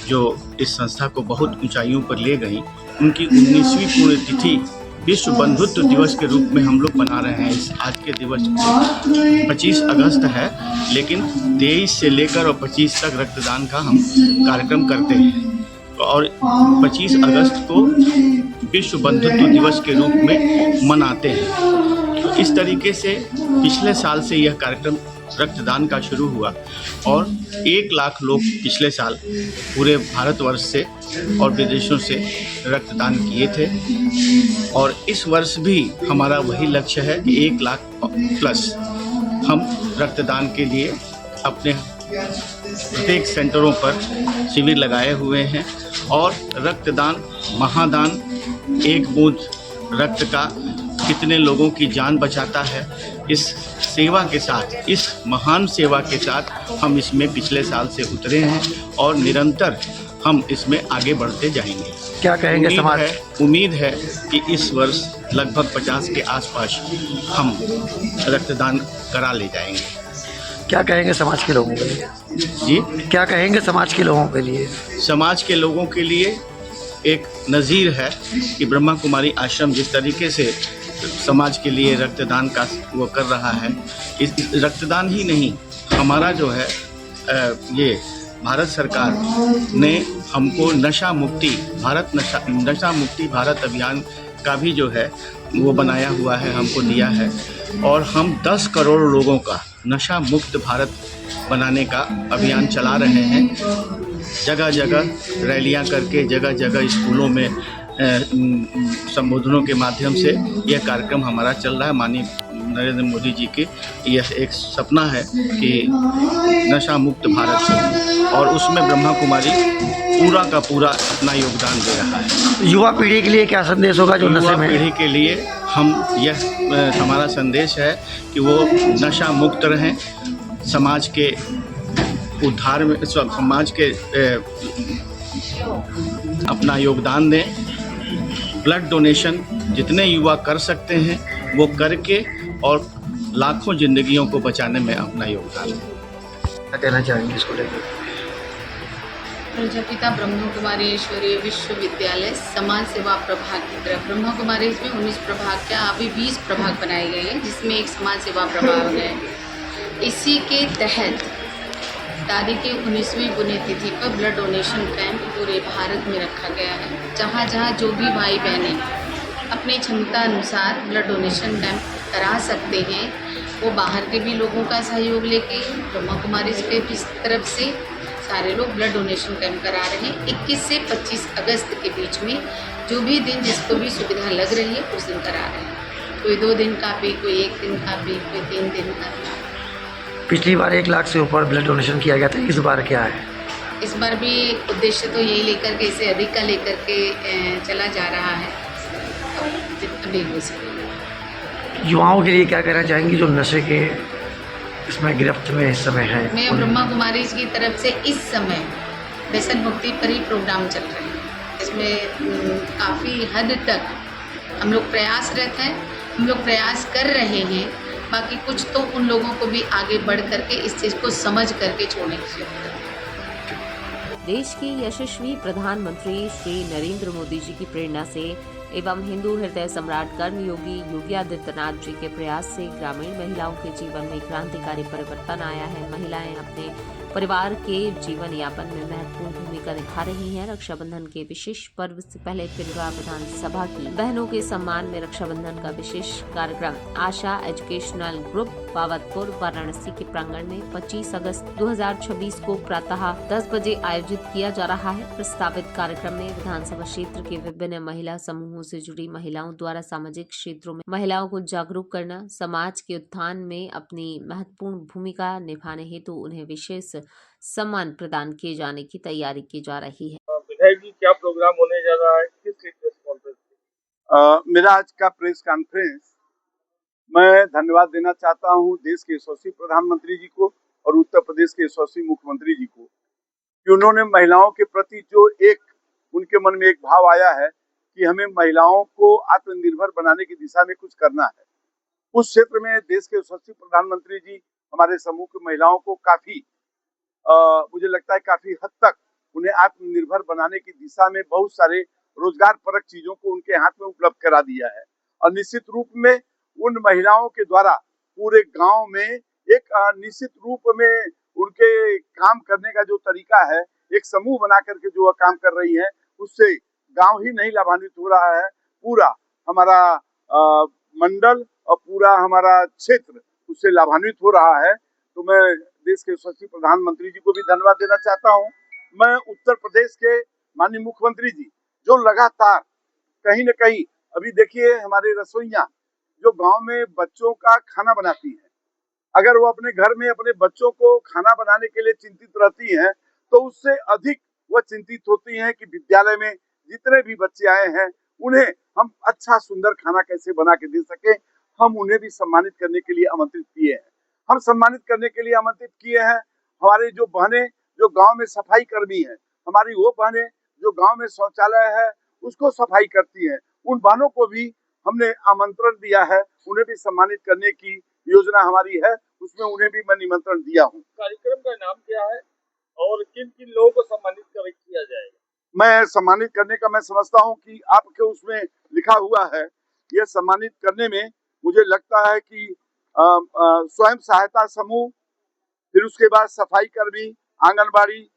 Q: जो इस संस्था को बहुत ऊंचाइयों पर ले गई। उनकी 19वीं पुण्यतिथि विश्व बंधुत्व दिवस के रूप में हम लोग मना रहे हैं। इस आज के दिवस 25 अगस्त है, लेकिन 23 से लेकर और 25 तक रक्तदान का हम कार्यक्रम करते हैं और 25 अगस्त को विश्व बंधुत्व दिवस के रूप में मनाते हैं। तो इस तरीके से पिछले साल से यह कार्यक्रम रक्तदान का शुरू हुआ और 1 लाख लोग पिछले साल पूरे भारतवर्ष से और विदेशों से रक्तदान किए थे। और इस वर्ष भी हमारा वही लक्ष्य है कि 1 लाख प्लस हम रक्तदान के लिए अपने प्रत्येक सेंटरों पर शिविर लगाए हुए हैं। और रक्तदान महादान, एक बूंद रक्त का कितने लोगों की जान बचाता है, इस सेवा के साथ, इस महान सेवा के साथ हम इसमें पिछले साल से उतरे हैं और निरंतर हम इसमें आगे बढ़ते जाएंगे।
I: क्या कहेंगे समाज?
Q: उम्मीद है कि इस वर्ष लगभग 50 के आसपास हम रक्तदान करा ले जाएंगे।
I: क्या कहेंगे समाज के लोगों के लिए?
Q: जी,
I: क्या कहेंगे समाज के लोगों के लिए?
Q: समाज के लोगों के लिए एक नज़ीर है कि ब्रह्मा कुमारी आश्रम जिस तरीके से समाज के लिए रक्तदान का वो कर रहा है, इस रक्तदान ही नहीं, हमारा जो है ये भारत सरकार ने हमको नशा मुक्ति भारत अभियान का भी जो है वो बनाया हुआ है, हमको दिया है। और हम 10 करोड़ लोगों का नशा मुक्त भारत बनाने का अभियान चला रहे हैं। जगह जगह रैलियां करके, जगह जगह स्कूलों में संबोधनों के माध्यम से यह कार्यक्रम हमारा चल रहा है। माननीय नरेंद्र मोदी जी की यह एक सपना है कि नशा मुक्त भारत से, और उसमें ब्रह्मा कुमारी पूरा का पूरा अपना योगदान दे रहा है।
I: युवा पीढ़ी के लिए क्या संदेश होगा जो नशे में?
Q: युवा पीढ़ी के लिए हमारा संदेश है कि वो नशा मुक्त रहें, समाज के उद्धार में, समाज के अपना योगदान दें। ब्लड डोनेशन जितने युवा कर सकते हैं वो करके और लाखों जिंदगियों को बचाने में अपना योगदान दें।
I: क्या कहना चाहेंगे इसको लेकर?
R: प्रजापिता ब्रह्मा कुमारी ईश्वरीय विश्वविद्यालय समाज सेवा प्रभाग की तरफ ब्रह्मा कुमारी इसमें 19 प्रभाग क्या अभी 20 प्रभाग बनाए गए हैं, जिसमें एक समाज सेवा प्रभाग है। इसी के तहत दादी की 19वीं पुण्यतिथि पर ब्लड डोनेशन कैंप पूरे भारत में रखा गया है। जहाँ जहाँ जो भी भाई बहनें अपनी क्षमता अनुसार ब्लड डोनेशन कैंप करा सकते हैं। वो बाहर के भी लोगों का सहयोग लेके ब्रह्मा कुमारीज के तरफ से सारे लोग ब्लड डोनेशन कैंप करा रहे हैं। 21 से 25 अगस्त के बीच में जो भी दिन जिसको भी सुविधा लग रही है उस दिन करा रहे हैं। कोई 2 दिन का भी, कोई 1 दिन का भी, कोई 3 दिन का भी।
S: पिछली बार 1 लाख से ऊपर ब्लड डोनेशन किया गया था, इस बार क्या है?
R: इस बार भी उद्देश्य तो यही लेकर के, इससे अधिक का लेकर के चला जा रहा है, जितना भी हो सके।
S: युवाओं के लिए क्या कहना चाहेंगी जो नशे के इसमें गिरफ्त में इस समय है?
R: मैं ब्रह्मा कुमारीज की तरफ से इस समय व्यसन मुक्ति पर ही प्रोग्राम चल रहे हैं। इसमें काफ़ी हद तक हम लोग प्रयासरत हैं, हम लोग प्रयास कर रहे हैं। बाकी कुछ तो उन लोगों को भी आगे बढ़ करके इस चीज़ को समझ करके छोड़ने की जरूरत है।
A: देश के यशस्वी प्रधानमंत्री श्री नरेंद्र मोदी जी की प्रेरणा से एवं हिंदू हृदय सम्राट कर्मयोगी योगी आदित्यनाथ जी के प्रयास से ग्रामीण महिलाओं के जीवन में क्रांतिकारी परिवर्तन आया है। महिलाएं अपने परिवार के जीवन यापन में महत्वपूर्ण भूमिका निभा रही हैं। रक्षाबंधन के विशेष पर्व से पहले त्रिपुरा विधानसभा की बहनों के सम्मान में रक्षाबंधन का विशेष कार्यक्रम आशा एजुकेशनल ग्रुप पावतपुर वाराणसी के प्रांगण में 25 अगस्त 2026 को प्रातः 10 बजे आयोजित किया जा रहा है। प्रस्तावित कार्यक्रम में विधानसभा क्षेत्र के विभिन्न महिला समूहों से जुड़ी महिलाओं द्वारा सामाजिक क्षेत्रों में महिलाओं को जागरूक करना, समाज के उत्थान में अपनी महत्वपूर्ण भूमिका निभाने हेतु उन्हें विशेष सम्मान प्रदान किए जाने की तैयारी की जा रही है।
T: विधायक जी, क्या प्रोग्राम होने जा रहा है, किस चीज के स्पॉन्सर से?
U: मेरा आज का प्रेस कॉन्फ्रेंस, मैं धन्यवाद देना चाहता हूं देश के यशस्वी प्रधानमंत्री जी को और उत्तर प्रदेश के यशस्वी मुख्यमंत्री जी को कि उन्होंने महिलाओं के प्रति जो एक उनके मन में एक भाव आया है कि हमें महिलाओं को आत्मनिर्भर बनाने की दिशा में कुछ करना है। उस क्षेत्र में देश के यशस्वी प्रधानमंत्री जी हमारे समूह की महिलाओं को काफी मुझे लगता है काफी हद तक उन्हें आत्मनिर्भर बनाने की दिशा में बहुत सारे रोजगार परक चीजों को उनके हाथ में उपलब्ध करा दिया है। और निश्चित रूप में उन महिलाओं के द्वारा पूरे गांव में एक निश्चित रूप में उनके काम करने का जो तरीका है, एक समूह बना करके जो वह काम कर रही है, उससे गांव ही नहीं लाभान्वित हो रहा है, पूरा हमारा मंडल और पूरा हमारा क्षेत्र उससे लाभान्वित हो रहा है। तो मैं देश के यशस्वी प्रधानमंत्री जी को भी धन्यवाद देना चाहता हूं। मैं उत्तर प्रदेश के माननीय मुख्यमंत्री जी जो लगातार कहीं न कहीं, अभी देखिए हमारे रसोइयां जो गांव में बच्चों का खाना बनाती हैं, अगर वो अपने घर में अपने बच्चों को खाना बनाने के लिए चिंतित रहती हैं, तो उससे अधिक वह चिंतित होती हैं कि विद्यालय में जितने भी बच्चे आए हैं उन्हें हम अच्छा सुंदर खाना कैसे बना के दे सके। हम उन्हें भी सम्मानित करने के लिए आमंत्रित किए हैं। हम सम्मानित करने के लिए आमंत्रित किए हैं हमारे जो बहनें जो गांव में सफाई कर्मी हैं, हमारी वो बहनें जो गांव में शौचालय है उसको सफाई करती हैं, उन बहनों को भी हमने आमंत्रण दिया है, उन्हें भी सम्मानित करने की योजना हमारी है, उसमें उन्हें भी मैं निमंत्रण दिया हूँ।
T: कार्यक्रम का नाम क्या है और किन किन लोगों को सम्मानित किया जाएगा?
U: मैं सम्मानित करने का मैं समझता हूँ कि आपके उसमें लिखा हुआ है, यह सम्मानित करने में मुझे लगता है कि स्वयं सहायता समूह, फिर उसके बाद सफाई कर्मी, आंगनबाड़ी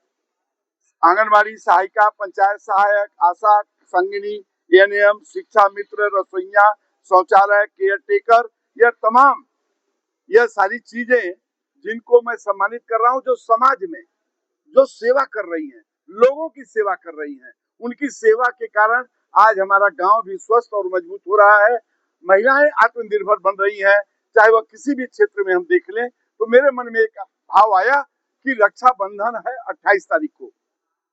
U: सहायिका, पंचायत सहायक, आशा, संगिनी, एएनएम, शिक्षा मित्र, रसोइया, शौचालय, केयर टेकर, यह सारी चीजें जिनको मैं सम्मानित कर रहा हूँ, जो समाज में जो सेवा कर रही हैं, लोगों की सेवा कर रही हैं, उनकी सेवा के कारण आज हमारा गांव भी स्वस्थ और मजबूत हो रहा है। महिलाएं आत्मनिर्भर बन रही हैं, चाहे वह किसी भी क्षेत्र में हम देख लें। तो मेरे मन में एक भाव आया कि रक्षाबंधन है 28 तारीख को,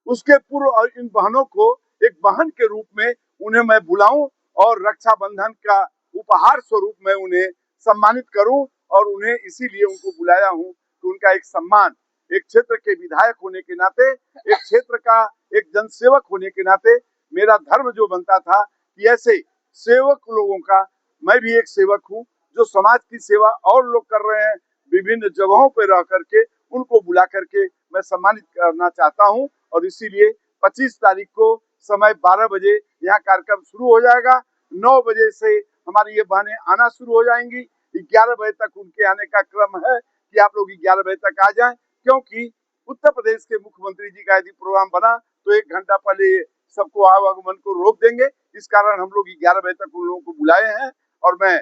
U: उसके पूर्व इन बहनों को एक बहन के रूप में उन्हें मैं बुलाऊं और रक्षाबंधन का उपहार स्वरूप मैं उन्हें सम्मानित करूं। और उन्हें इसीलिए उनको बुलाया हूं कि उनका एक सम्मान, एक क्षेत्र के विधायक होने के नाते, एक क्षेत्र का एक जनसेवक होने के नाते मेरा धर्म जो बनता था कि ऐसे सेवक लोगों का मैं भी एक सेवक हूं, जो समाज की सेवा और लोग कर रहे हैं, विभिन्न जगहों पर रह करके उनको बुला करके मैं सम्मानित करना चाहता हूं। और इसीलिए 25 तारीख को समय 12 बजे यहाँ कार्यक्रम शुरू हो जाएगा। 9 बजे से हमारी ये बहनें आना शुरू हो जाएंगी। 11 बजे तक उनके आने का क्रम है कि आप लोग 11 बजे तक आ जाएं, क्योंकि उत्तर प्रदेश के मुख्यमंत्री जी का यदि प्रोग्राम बना तो 1 घंटा पहले सबको आवागमन को रोक देंगे। इस कारण हम लोग 11 बजे तक उन लोगों को बुलाए हैं और मैं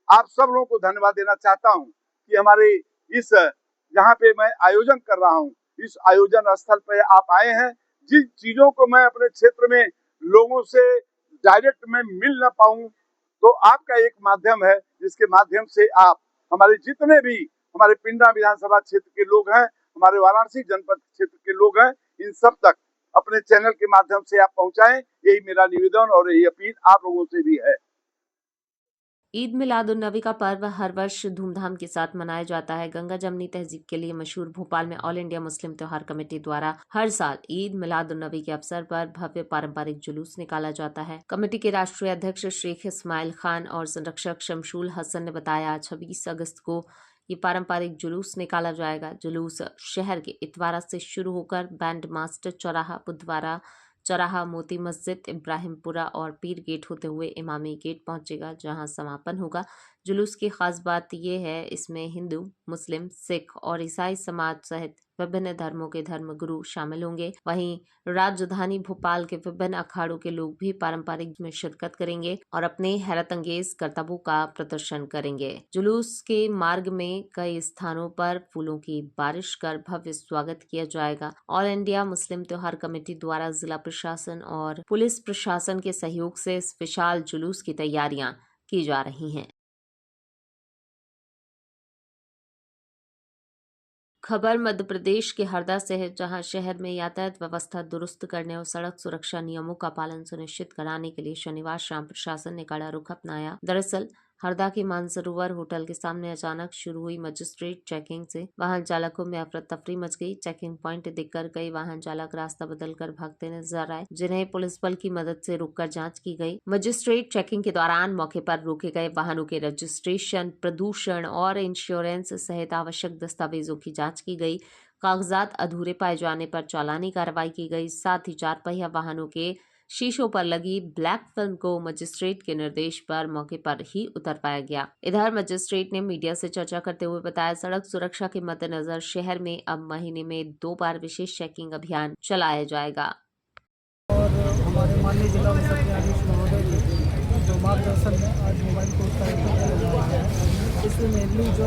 U: आप सब लोगों को धन्यवाद देना चाहता हूं कि हमारे इस जहां पे मैं आयोजन कर रहा हूं, इस आयोजन स्थल पे आप आए हैं। जिन चीजों को मैं अपने क्षेत्र में लोगों से डायरेक्ट में मिल ना पाऊं, तो आपका एक माध्यम है जिसके माध्यम से आप हमारे जितने भी हमारे पिंडा विधानसभा क्षेत्र के लोग हैं, हमारे वाराणसी जनपद क्षेत्र के लोग हैं, इन सब तक अपने चैनल के माध्यम से आप पहुंचाएं। यही मेरा निवेदन और यही अपील आप लोगों से भी है।
A: ईद मिलाद उन नबी का पर्व हर वर्ष धूमधाम के साथ मनाया जाता है। गंगा जमनी तहजीब के लिए मशहूर भोपाल में ऑल इंडिया मुस्लिम त्योहार कमेटी द्वारा हर साल ईद मिलाद उन नबी के अवसर पर भव्य पारंपरिक जुलूस निकाला जाता है। कमेटी के राष्ट्रीय अध्यक्ष शेख इस्माइल खान और संरक्षक शमशुल हसन ने बताया 26 अगस्त को ये पारंपरिक जुलूस निकाला जाएगा। जुलूस शहर के इतवारा से शुरू होकर बैंड मास्टर चौराहा, बुधवारा चौराहा, मोती मस्जिद, इब्राहिमपुरा और पीर गेट होते हुए इमामी गेट पहुंचेगा, जहां समापन होगा। जुलूस की खास बात यह है, इसमें हिंदू, मुस्लिम, सिख और ईसाई समाज सहित विभिन्न धर्मों के धर्मगुरु शामिल होंगे। वहीं राजधानी भोपाल के विभिन्न अखाड़ों के लोग भी पारंपरिक में शिरकत करेंगे और अपने हैरत अंगेज करतबों का प्रदर्शन करेंगे। जुलूस के मार्ग में कई स्थानों पर फूलों की बारिश कर भव्य स्वागत किया जाएगा। ऑल इंडिया मुस्लिम त्योहार कमेटी द्वारा जिला प्रशासन और पुलिस प्रशासन के सहयोग से इस विशाल जुलूस की तैयारियां की जा रही हैं। खबर मध्य प्रदेश के हरदा से है, जहां शहर में यातायात व्यवस्था दुरुस्त करने और सड़क सुरक्षा नियमों का पालन सुनिश्चित कराने के लिए शनिवार शाम प्रशासन ने कड़ा रुख अपनाया। दरअसल हरदा के मानसरोवर होटल के सामने अचानक शुरू हुई मजिस्ट्रेट चेकिंग से वाहन चालकों में अफरा तफरी मच गई। चेकिंग पॉइंट देखकर कई वाहन चालक रास्ता बदलकर भागते नजर आए, जिन्हें पुलिस बल की मदद से रोककर जांच की गई। मजिस्ट्रेट चेकिंग के दौरान मौके पर रोके गए वाहनों के रजिस्ट्रेशन, प्रदूषण और इंश्योरेंस सहित आवश्यक दस्तावेजों की जाँच की गई। कागजात अधूरे पाए जाने पर चालानी कार्रवाई की गई। साथ ही 4 पहिया वाहनों के शीशों पर लगी ब्लैक फिल्म को मजिस्ट्रेट के निर्देश पर मौके पर ही उतरवाया गया। इधर मजिस्ट्रेट ने मीडिया से चर्चा करते हुए बताया, सड़क सुरक्षा के मद्देनजर शहर में अब महीने में 2 बार विशेष चेकिंग अभियान चलाया जाएगा।
F: और हमारे माननीय जिला न्यायाधीश महोदय के जो मार्गदर्शन में आज मोबाइल कोर्ट का आयोजन किया जा रहा है। इसमें मेनली जो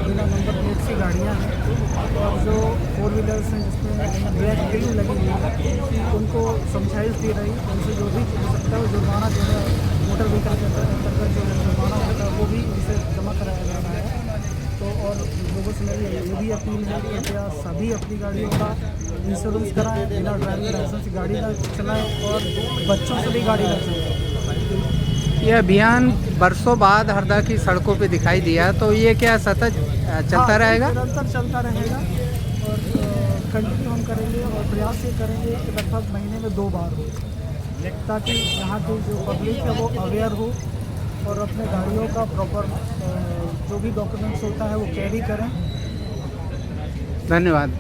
F: बिना नंबर प्लेट की गाड़ियाँ हैं और जो 4 व्हीलर्स हैं जिसमें ब्लैक फिल्म लगी हुई है, उनको समझाइश दी रही। उनसे जो भी हो सकता है जुर्माना जो है मोटर व्हीकल के अंतर्गत जो जुर्माना होता है वो भी उनसे जमा कराया जा रहा है। तो और लोगों से मेरी ये भी अपील है कि कृपया सभी अपनी गाड़ियों का इंश्योरेंस कराएं, बिना ड्राइविंग लाइसेंस की गाड़ी ना चलाएं और बच्चों से भी गाड़ी ना चलाएं।
B: ये अभियान बरसों बाद हरदा की सड़कों पे दिखाई दिया, तो ये क्या सतत चलता रहेगा?
F: निरंतर चलता रहेगा और कंटिन्यू हम करेंगे और प्रयास ये करेंगे कि लगभग महीने में 2 बार हो, ताकि यहाँ की जो पब्लिक है वो अवेयर हो और अपने गाड़ियों का प्रॉपर जो भी डॉक्यूमेंट्स होता है वो कैरी करें।
B: धन्यवाद।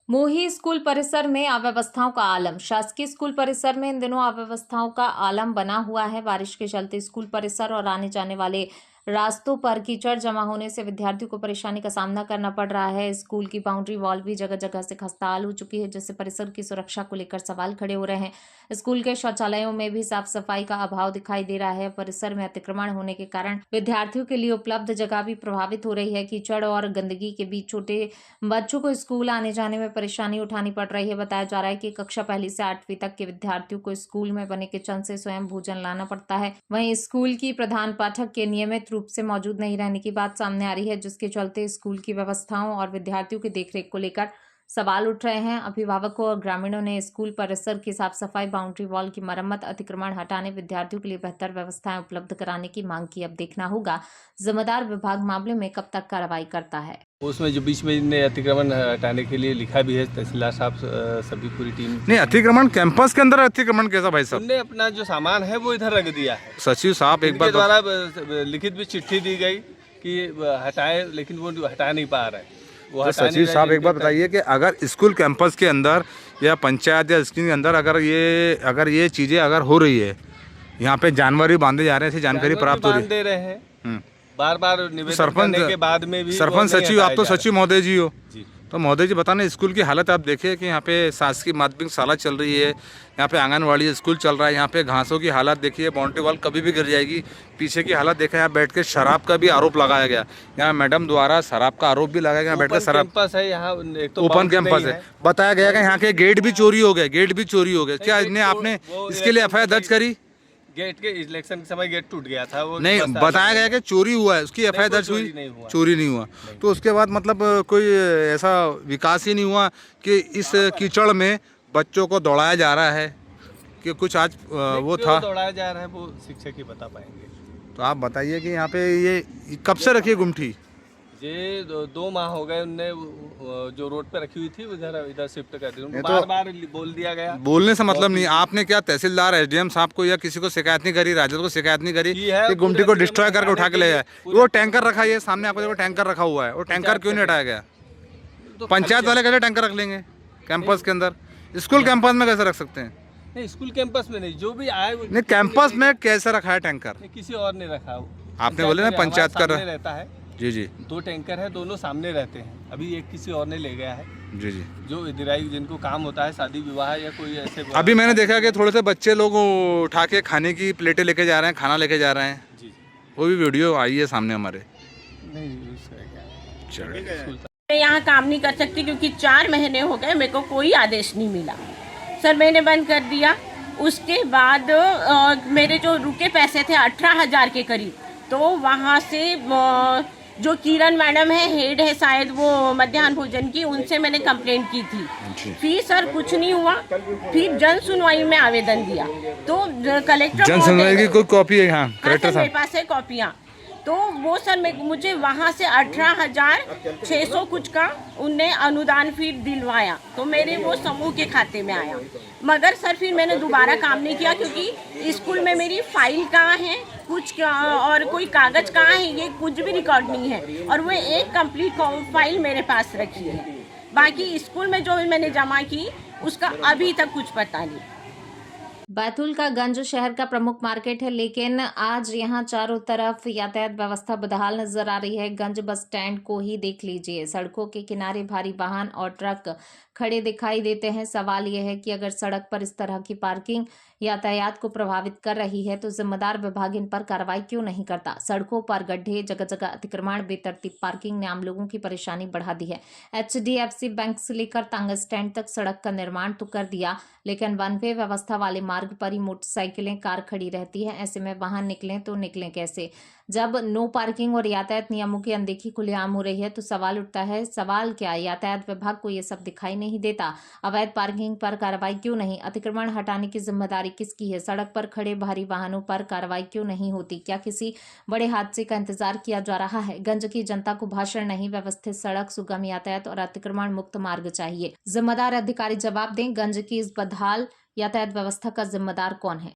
A: मोही स्कूल परिसर में अव्यवस्थाओं का आलम। शासकीय स्कूल परिसर में इन दिनों अव्यवस्थाओं का आलम बना हुआ है। बारिश के चलते स्कूल परिसर और आने जाने वाले रास्तों पर कीचड़ जमा होने से विद्यार्थियों को परेशानी का सामना करना पड़ रहा है। स्कूल की बाउंड्री वॉल भी जगह जगह से खस्ताहाल हो चुकी है, जिससे परिसर की सुरक्षा को लेकर सवाल खड़े हो रहे हैं। स्कूल के शौचालयों में भी साफ सफाई का अभाव दिखाई दे रहा है। परिसर में अतिक्रमण होने के कारण विद्यार्थियों के लिए उपलब्ध जगह भी प्रभावित हो रही है। कीचड़ और गंदगी के बीच छोटे बच्चों को स्कूल आने जाने में परेशानी उठानी पड़ रही है। बताया जा रहा है कि कक्षा 1 से 8वीं तक के विद्यार्थियों को स्कूल में बने किचन से स्वयं भोजन लाना पड़ता है। वहीं स्कूल की प्रधान पाठक के नियमित रूप से मौजूद नहीं रहने की बात सामने आ रही है, जिसके चलते स्कूल की व्यवस्थाओं और विद्यार्थियों की देखरेख को लेकर सवाल उठ रहे हैं। अभिभावकों और ग्रामीणों ने स्कूल परिसर की साफ सफाई, बाउंड्री वॉल की मरम्मत, अतिक्रमण हटाने, विद्यार्थियों के लिए बेहतर व्यवस्थाएं उपलब्ध कराने की मांग की। अब देखना होगा जिम्मेदार विभाग मामले में कब तक कार्रवाई करता है।
V: उसमें जो बीच में अतिक्रमण हटाने के लिए लिखा भी है, तहसीलदार साहब सभी पूरी टीम।
W: नहीं, अतिक्रमण कैंपस के अंदर अतिक्रमण कैसा भाई साहब?
V: उनने अपना जो सामान है वो इधर रख दिया है।
W: सचिव साहब एक बार
V: द्वारा लिखित भी चिट्ठी दी गई कि हटाए, लेकिन वो हटा नहीं पा रहे।
W: तो सचिव साहब एक बार बताइए कि अगर स्कूल कैंपस के अंदर या पंचायत या स्कूल के अंदर अगर ये चीजें अगर हो रही है, यहाँ पे जानवर भी बांधे जा रहे हैं, जानकारी प्राप्त हो रही है,
V: बार-बार निवेदन करने के बाद में भी
W: सरपंच सचिव, आप तो सचिव महोदय जी हो, तो महोदय जी बताना, स्कूल की हालत आप देखिए कि यहाँ पे शासकीय माध्यमिक शाला चल रही है, यहाँ पे आंगनवाड़ी स्कूल चल रहा है, यहाँ पे घासों की हालत देखिए, बाउंड्री वॉल कभी भी गिर जाएगी। पीछे की हालत देखा, यहाँ बैठ के शराब का भी आरोप लगाया गया, यहाँ मैडम द्वारा शराब का आरोप भी लगाया गया, बैठ कर शराब।
V: कैंपस है यहाँ, एक तो
W: ओपन कैंपस है। बताया गया कि यहाँ के गेट भी चोरी हो गए, गेट भी चोरी हो गए। क्या इसने आपने इसके लिए एफआईआर दर्ज करी?
V: गेट के इलेक्शन के समय गेट टूट गया था वो,
W: नहीं, बताया गया कि चोरी हुआ है, उसकी एफआईआर दर्ज हुई? चोरी नहीं हुआ। तो उसके बाद मतलब कोई ऐसा विकास ही नहीं हुआ कि इस कीचड़ में बच्चों को दौड़ाया जा रहा है कि कुछ आज वो था
V: दौड़ाया जा रहा है, वो शिक्षक ही बता पाएंगे।
W: तो आप बताइए कि यहाँ पे ये कब से रखी है गुमठी?
V: ये 2 माह हो गए, उनने जो रोड पे रखी हुई थी इधर शिफ्ट कर दी। उनको
W: तो
V: बार-बार बोल दिया गया।
W: बोलने से मतलब नहीं, आपने क्या तहसीलदार एसडीएम साहब को या किसी को शिकायत नहीं करी, राजद को शिकायत नहीं करी कि गुमटी को डिस्ट्रॉय करके उठा के ले जाए? वो टैंकर रखा है सामने, आपको देखो टैंकर रखा हुआ है, वो टैंकर क्यों नहीं हटाया गया? पंचायत वाले कैसे टैंकर रख लेंगे कैंपस के अंदर? स्कूल कैंपस में कैसे रख सकते हैं?
V: नहीं, स्कूल कैंपस में नहीं, जो भी आए
W: नहीं, कैंपस में कैसे रखा है टैंकर?
V: किसी और ने रखा।
W: आपने बोले ना पंचायत का
V: रहता है।
W: जी जी,
V: 2 टैंकर है, दोनों सामने रहते हैं। अभी एक किसी और ने ले गया है।
W: जी जी,
V: जो इधराई जिनको काम होता है, शादी विवाह या कोई ऐसे।
W: अभी मैंने देखा कि थोड़े से बच्चे लोग उठा के खाने की प्लेटें लेके जा रहे हैं, खाना लेके जा रहे हैं।
V: जी,
W: वो भी वीडियो आई है सामने हमारे।
C: मैं यहाँ काम नहीं कर सकती क्योंकि 4 महीने हो गए, मेरे को कोई आदेश नहीं मिला। सर मैंने बंद कर दिया। उसके बाद मेरे जो रुके पैसे थे 18,000 के करीब, तो वहाँ से जो किरण मैडम है, हेड है शायद वो मध्याह्न भोजन की, उनसे मैंने कंप्लेंट की थी। फिर सर कुछ नहीं हुआ। फिर जन सुनवाई में आवेदन दिया तो कलेक्टर
W: जन सुनवाई की कोई कॉपी है यहाँ कलेक्टर साहब?
C: मेरे पास है कॉपियाँ। तो वो सर मुझे वहाँ से 18,600 कुछ का उनने अनुदान फिर दिलवाया, तो मेरे वो समूह के खाते में आया। मगर सर फिर मैंने दोबारा काम नहीं किया क्योंकि स्कूल में मेरी फाइल कहाँ है, कुछ और कोई कागज कहाँ है, ये कुछ भी रिकॉर्ड नहीं है। और वो एक कंप्लीट फाइल मेरे पास रखी है। बाकी स्कूल में जो भी मैंने जमा की उसका अभी तक कुछ पता नहीं।
A: बैतूल का गंज शहर का प्रमुख मार्केट है, लेकिन आज यहाँ चारों तरफ यातायात व्यवस्था बदहाल नजर आ रही है। गंज बस स्टैंड को ही देख लीजिए, सड़कों के किनारे भारी वाहन और ट्रक खड़े दिखाई देते हैं। सवाल यह है कि अगर सड़क पर इस तरह की पार्किंग यातायात को प्रभावित कर रही है तो जिम्मेदार विभाग इन पर कार्रवाई क्यों नहीं करता? सड़कों पर गड्ढे, जगह जगह अतिक्रमण, बेतरतीब पार्किंग ने आम लोगों की परेशानी बढ़ा दी है। HDFC बैंक से लेकर तांगा स्टैंड तक सड़क का निर्माण तो कर दिया, लेकिन वन वे व्यवस्था वाले मार्ग पर ही मोटरसाइकिलें, कार खड़ी रहती है। ऐसे में वाहन निकलें तो निकलें कैसे? जब नो पार्किंग और यातायात नियमों की अनदेखी खुलेआम हो रही है तो सवाल उठता है, सवाल क्या यातायात विभाग को ये सब दिखाई नहीं देता? अवैध पार्किंग पर कार्रवाई क्यों नहीं? अतिक्रमण हटाने की जिम्मेदारी किसकी है? सड़क पर खड़े भारी वाहनों पर कार्रवाई क्यों नहीं होती? क्या किसी बड़े हादसे का इंतजार किया जा रहा है? गंज की जनता को भाषण नहीं, व्यवस्थित सड़क, सुगम यातायात और अतिक्रमण मुक्त मार्ग चाहिए। जिम्मेदार अधिकारी जवाब दें, गंज की इस बदहाल यातायात व्यवस्था का जिम्मेदार कौन है?